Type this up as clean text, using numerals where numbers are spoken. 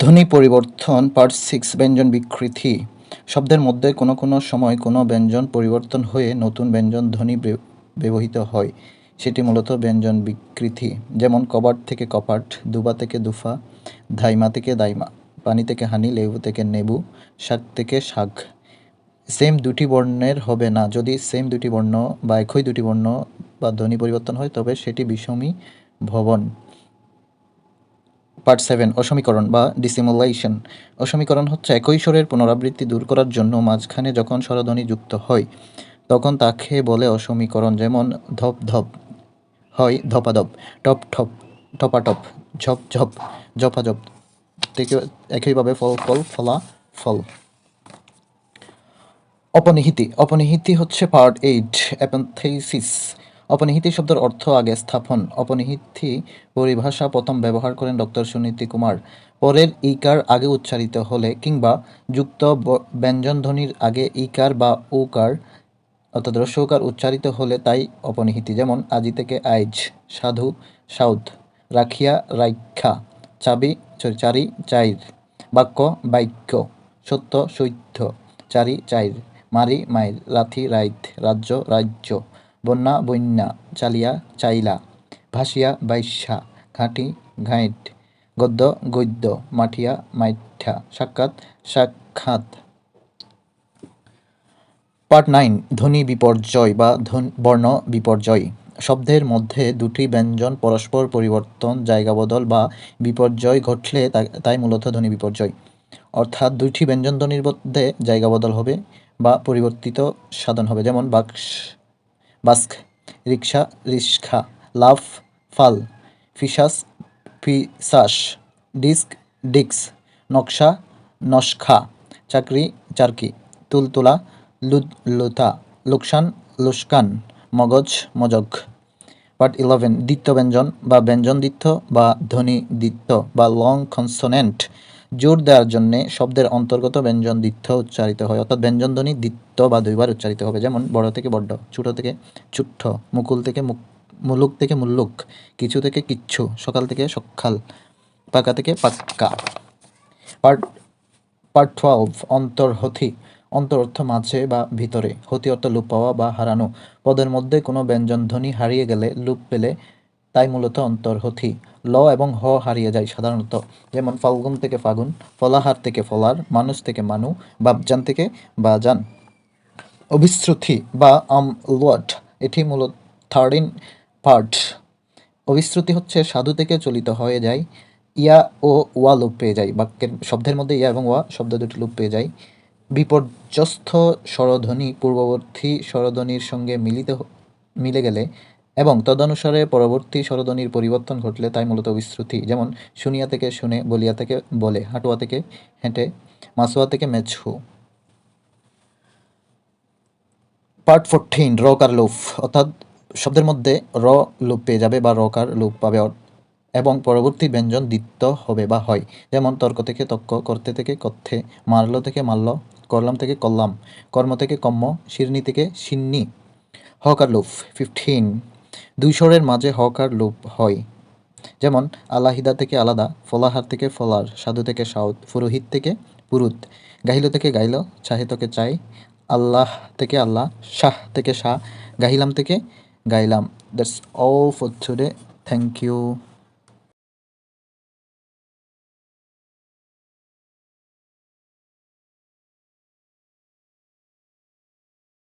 ধ্বনি পরিবর্তন পার্ট 6 ব্যঞ্জন বিকৃতি। শব্দের মধ্যে কোনো কোনো সময় কোনো ব্যঞ্জন পরিবর্তন হয়ে নতুন ব্যঞ্জন ধ্বনি ব্যবহৃত হয়, সেটি মূলত ব্যঞ্জন বিকৃতি। যেমন কবাট থেকে কপাট, দুবা থেকে দুফা, ধাইমা থেকে দাইমা, পানি থেকে হানি, লেবু থেকে নেবু, শাক থেকে শাক। সেম দুটি বর্ণের হবে না। যদি সেম দুটি বর্ণ বা একই দুটি বর্ণ বা ধ্বনি পরিবর্তন হয় তবে সেটি বিষমী ভবন। পার্ট 7 অসমীকরণ বা ডিসিমুলেশন। অসমীকরণ হচ্ছে একই স্বরের পুনরাবৃত্তি দূর করার জন্য মাঝখানে যখন স্বরধ্বনি যুক্ত হয় তখন তাকে বলে অসমীকরণ। যেমন ধপ ধপ হয় ধপাধপ, টপ ঠপ টপাটপ, ঝপ ঝপ ঝপাঝপ। থেকে একইভাবে ফল ফল ফলা ফল। অপনিহিতি। অপনিহিতি হচ্ছে পার্ট 8 অ্যাপেন্থেসিস। অপনিহিতি শব্দের অর্থ আগে স্থাপন। অপনিহিতি পরিভাষা প্রথম ব্যবহার করেন ডক্টর সুনীতি কুমার। পরের ইকার আগে উচ্চারিত হলে কিংবা যুক্ত ব্যঞ্জনধ্বনির আগে ইকার বা উকার অর্থাৎ রস্যকার উচ্চারিত হলে তাই অপনিহিতি। যেমন আজি থেকে আইজ, সাধু সাউথ, রাখিয়া রাইখা, চাবি চারি চাইর, বাক্য বাক্য, সত্য সৈত্য, চারি চাইর, মারি মাইর, রাথি রাইত, রাজ্য রাজ্য, বন্যা বন্যা, চালিয়া চাইলা, ভাসিয়া বাইসা, ঘাঁটি ঘাইট, গদ্য গদ্য, মাঠিয়া মাইঠা, সাক্ষাৎ সাক্ষাৎ। পার্ট 9 ধ্বনি বিপর্যয় বা বর্ণ বিপর্যয়। শব্দের মধ্যে দুটি ব্যঞ্জন পরস্পর পরিবর্তন, জায়গা বদল বা বিপর্যয় ঘটলে তাই মূলত ধ্বনি বিপর্যয়। অর্থাৎ দুইটি ব্যঞ্জন ধ্বনির মধ্যে জায়গা বদল হবে বা পরিবর্তিত সাধন হবে। যেমন বাস্ক, রিক্সা রিস্কা, লাফ ফাল, ফিসাস ফিসাস, ডিস্ক ডিক্স, নকশা নস্খা, চাকরি চারকি, তুলতুলা লুতা, লোকসান লুস্কান, মগজ মজক। পার্ট 11 দ্বিত্ব ব্যঞ্জন বা ব্যঞ্জন দ্বিত্ব বা ধ্বনি দ্বিত্ব বা লং কনসোনেন্ট। জোর দেওয়ার জন্যে শব্দের অন্তর্গত ব্যঞ্জন দ্বিত্ব উচ্চারিত হয়, অর্থাৎ ব্যঞ্জন ধ্বনি দ্বিত্ব বা দুইবার উচ্চারিত হবে। যেমন বড় থেকে বড্ড, ছোট থেকে চুট্ঠ, মুকুল থেকে মুলুক থেকে মুল্লুক, কিছু থেকে কিচ্ছু, সকাল থেকে সকাল, পাকা থেকে পাক্কা। Part part 12 অন্তর্হতি। অন্তর অর্থ মাঝে বা ভিতরে, হতি অর্থ লোপ পাওয়া বা হারানো। পদের মধ্যে কোনো ব্যঞ্জনধ্বনি হারিয়ে গেলে, লোপ পেলে তাই মূলত অন্তর্হতি। ল এবং হ হারিয়ে যায় সাধারণত। যেমন ফাল্গুন থেকে ফাগুন, ফলাহার থেকে ফলার, মানুষ থেকে মানু, বাবজান থেকে বাজান। অভিশ্রুতি বা আমলট, এটি মূলত 13 পার্ট। অভিশ্রুতি হচ্ছে সাধু থেকে চলিত হয়ে যায়, ইয়া ও ওয়া লোপ পেয়ে যায়। বাক্যের শব্দের মধ্যে ইয়া এবং ওয়া শব্দ দুটি লোপ পেয়ে যায়। বিপর্যস্ত স্বরধ্বনি পূর্ববর্তী স্বরধ্বনির সঙ্গে মিলে গেলে এবং তদনুসারে পরবর্তী স্বরধ্বনির পরিবর্তন ঘটলে তাই মূলত অভিশ্রুতি। যেমন শুনিয়া থেকে শুনে, বলিয়া থেকে বলে, হাঁটুয়া থেকে হেঁটে, মাসুয়া থেকে মেছু। পার্ট 14 রকার লোপ, অর্থাৎ শব্দের মধ্যে র লোপ পেয়ে যাবে বা রকার লোপ পাবে এবং পরবর্তী ব্যঞ্জন দ্বিত্ব হবে বা হয়। যেমন তর্ক থেকে তক্ক, করতে থেকে কথ্যে, মারল থেকে মারল, করলাম থেকে করলাম, কর্ম থেকে কম্ম, শিরনি থেকে সিন্নি। হকার লোপ 15 দুই স্বরের মাঝে হকার লোপ হয়। যেমন আলাহিদা থেকে আলাদা, ফলাহার থেকে ফলার, সাধু থেকে সাউথ, পুরোহিত থেকে পুরুত, গাহিল থেকে গাইল, চাহে থেকে চাই, আল্লাহ থেকে আল্লাহ, শাহ থেকে শাহ, গাহিলাম থেকে গাইলাম। That's all for today. Thank you.